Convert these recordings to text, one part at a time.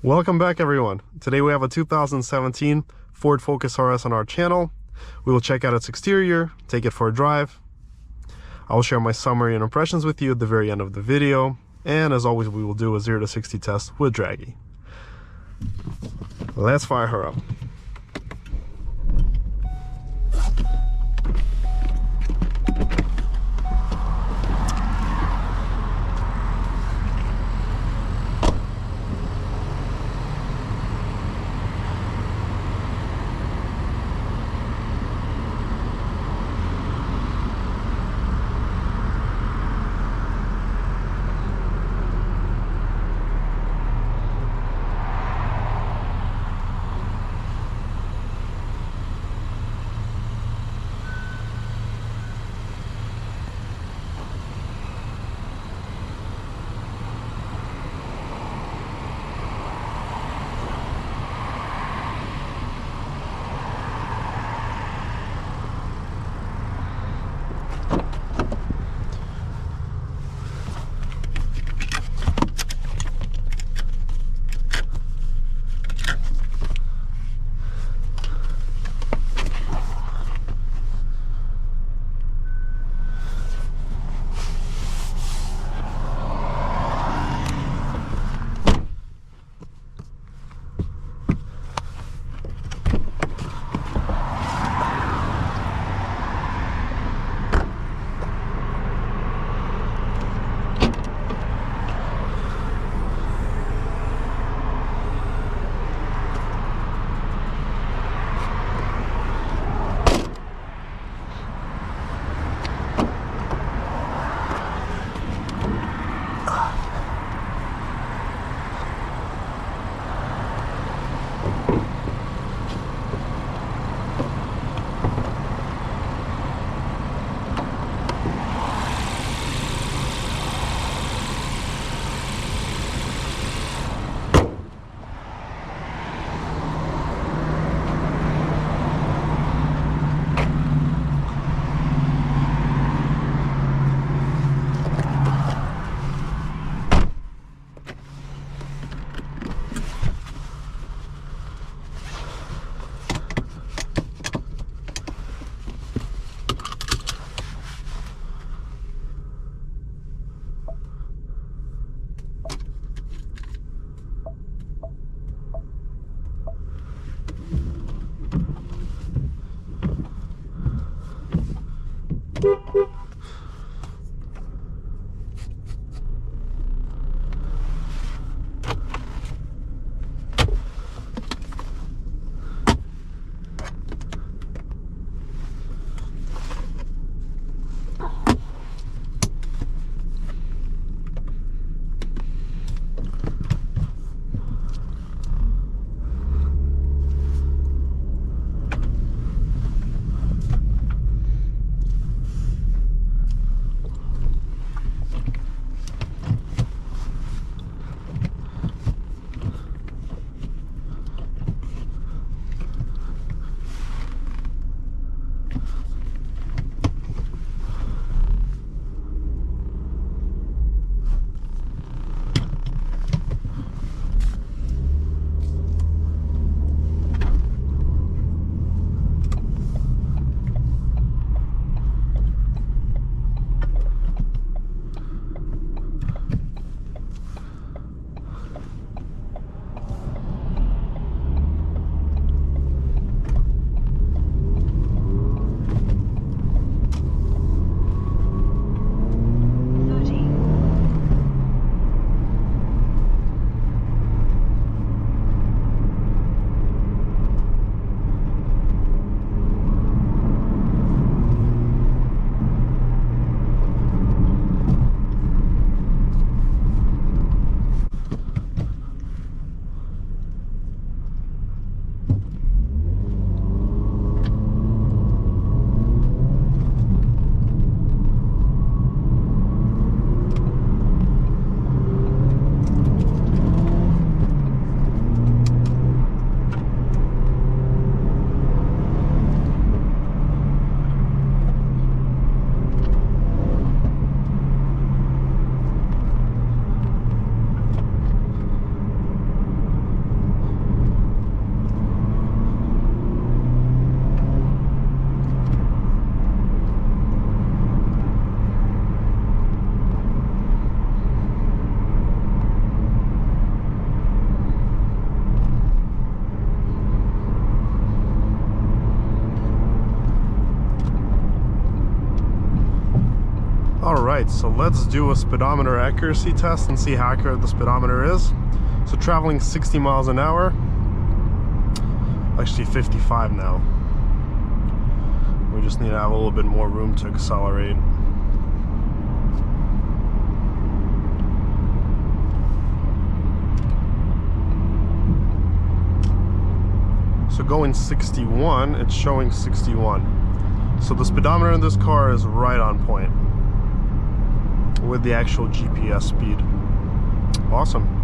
Welcome back, everyone. Today we have a 2017 Ford Focus RS on our channel. We will check out its exterior, take it for a drive. I will share my summary and impressions with you at the very end of the video. And as always, we will do a 0 to 60 test with Dragy. Let's fire her up. Alright, so let's do a speedometer accuracy test and see how accurate the speedometer is. So traveling 60 miles an hour, actually 55 now. We just need to have a little bit more room to accelerate. So going 61, it's showing 61. So the speedometer in this car is right on point with the actual GPS speed. Awesome.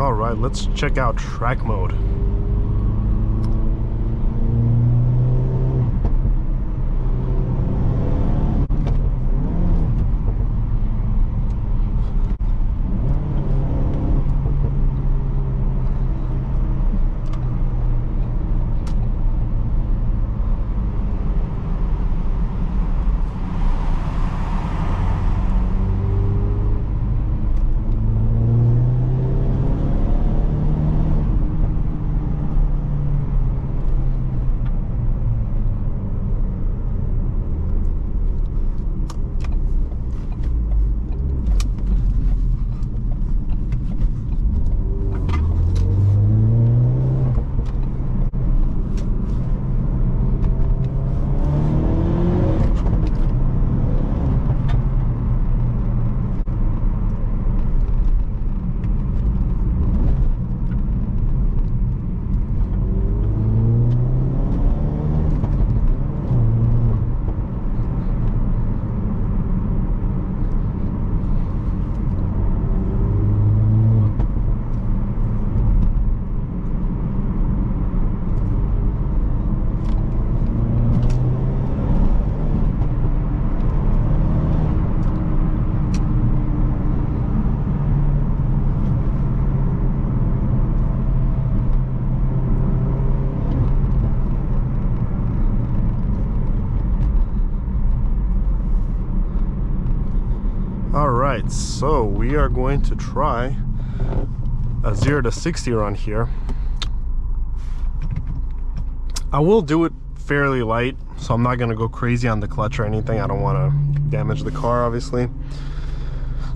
Alright, let's check out track mode. right, so we are going to try a 0 to 60 run here. I will do it fairly light, so I'm not going to go crazy on the clutch or anything. I don't want to damage the car, obviously.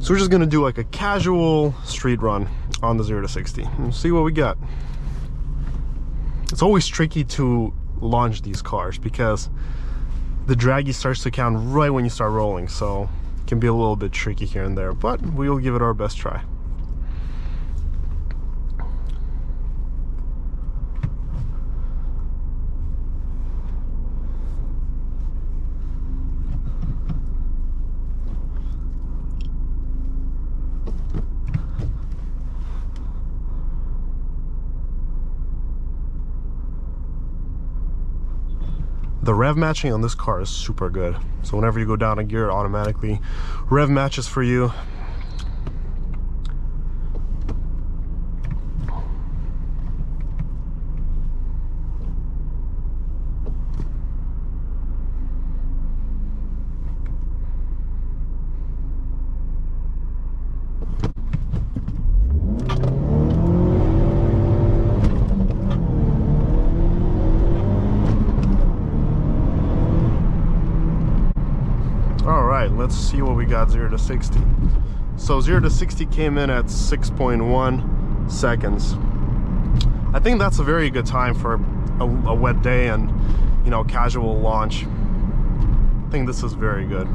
So we're just going to do like a casual street run on the 0 to 60 and see what we got. It's always tricky to launch these cars because the Dragy starts to count right when you start rolling, so it can be a little bit tricky here and there, but we'll give it our best try. The rev matching on this car is super good. So whenever you go down a gear, it automatically rev matches for you. Let's see what we got 0 to 60. So 0 to 60 came in at 6.1 seconds. I think that's a very good time for a wet day and, you know, casual launch. I think this is very good.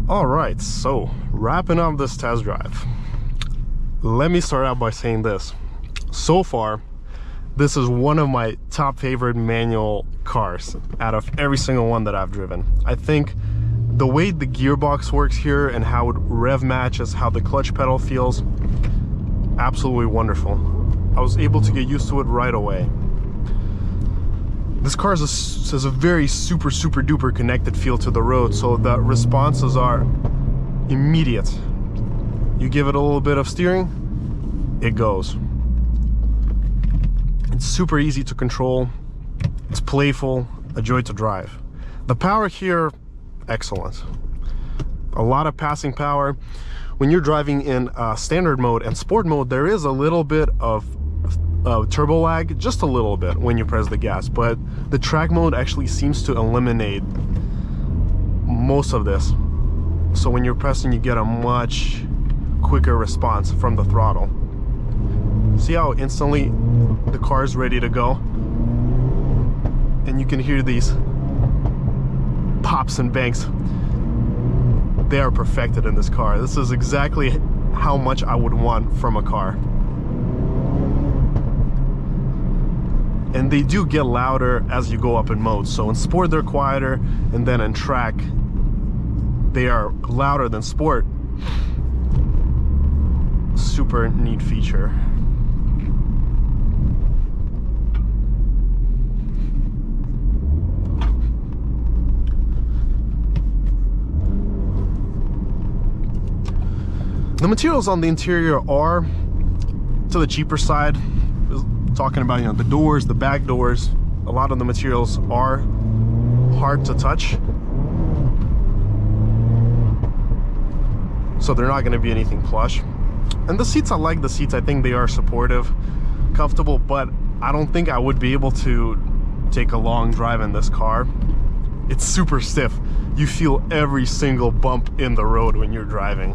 All right, so wrapping up this test drive, let me start out by saying this. So far, this is one of my top favorite manual cars out of every single one that I've driven. I think the way the gearbox works here and how it rev matches, how the clutch pedal feels, absolutely wonderful. I was able to get used to it right away. This car has a very super duper connected feel to the road, so the responses are immediate. You give it a little bit of steering, it goes. It's super easy to control, it's playful, a joy to drive. The power here, excellent. A lot of passing power. When you're driving in standard mode and sport mode, there is a little bit of turbo lag, just a little bit when you press the gas, but the track mode actually seems to eliminate most of this. So when you're pressing, you get a much quicker response from the throttle. See how instantly the car is ready to go? And you can hear these pops and bangs. They are perfected in this car. This is exactly how much I would want from a car. And they do get louder as you go up in mode. So in sport they're quieter, and then in track they are louder than sport. Super neat feature. The materials on the interior are to the cheaper side. Talking about, you know, the doors, the back doors, a lot of the materials are hard to touch, so they're not going to be anything plush. And the seats, I like the seats. I think they are supportive, comfortable, but I don't think I would be able to take a long drive in this car. It's super stiff. You feel every single bump in the road when you're driving.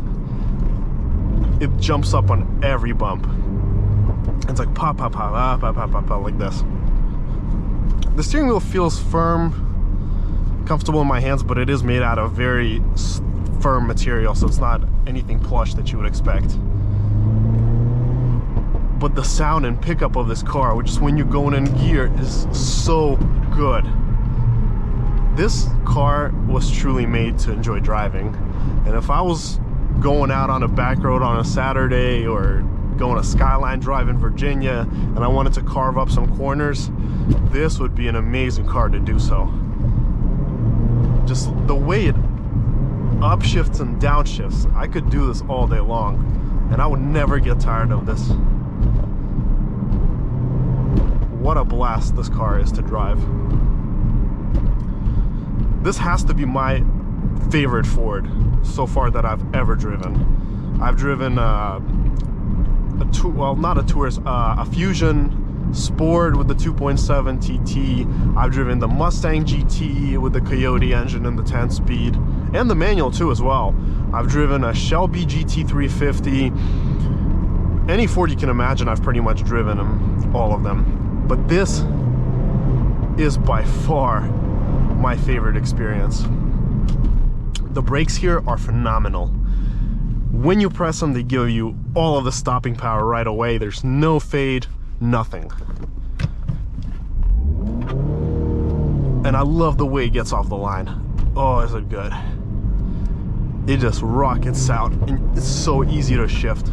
It jumps up on every bump. It's like pop, pop, pop, pop, pop, pop, pop, pop, like this. The steering wheel feels firm, comfortable in my hands, but it is made out of very firm material, so it's not anything plush that you would expect. But the sound and pickup of this car, which is when you're going in gear, is so good. This car was truly made to enjoy driving. And if I was going out on a back road on a Saturday or going a Skyline drive in Virginia and I wanted to carve up some corners, this would be an amazing car to do so. Just the way it upshifts and downshifts, I could do this all day long and I would never get tired of this. What a blast this car is to drive. This has to be my favorite Ford so far that I've ever driven. I've driven a Fusion Sport with the 2.7 TT. I've driven the Mustang GT with the Coyote engine and the 10-speed, and the manual too as well. I've driven a Shelby GT350. Any Ford you can imagine, I've pretty much driven them, all of them. But this is by far my favorite experience. The brakes here are phenomenal. When you press them, they give you all of the stopping power right away. There's no fade, nothing. And I love the way it gets off the line. Oh, is it good. It just rockets out and it's so easy to shift.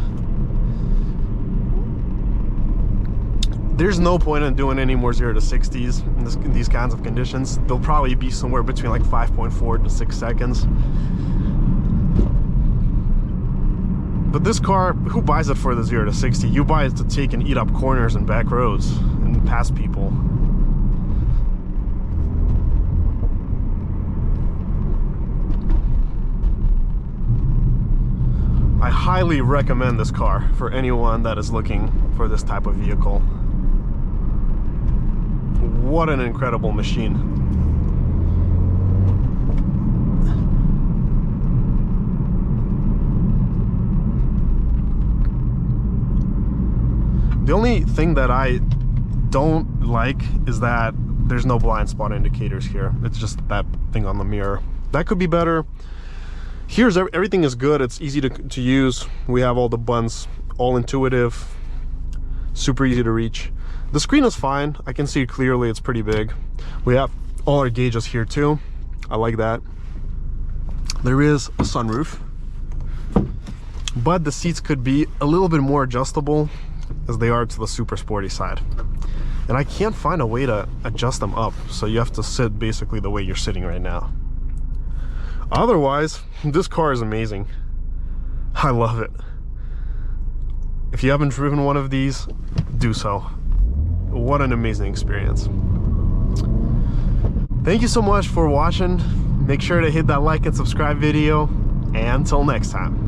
There's no point in doing any more 0 to 60s in these kinds of conditions. They'll probably be somewhere between like 5.4 to 6 seconds. But this car, who buys it for the 0 to 60? You buy it to take and eat up corners and back roads and pass people. I highly recommend this car for anyone that is looking for this type of vehicle. What an incredible machine. The only thing that I don't like is that there's no blind spot indicators here. It's just that thing on the mirror. That could be better. Here's everything is good. It's easy to use. We have all the buttons, all intuitive, super easy to reach. The screen is fine. I can see it clearly. It's pretty big. We have all our gauges here too. I like that. There is a sunroof, but the seats could be a little bit more adjustable as they are to the super sporty side. And I can't find a way to adjust them up, so you have to sit basically the way you're sitting right now. Otherwise, this car is amazing. I love it. If you haven't driven one of these, do so. What an amazing experience. Thank you so much for watching. Make sure to hit that like and subscribe video. And until next time.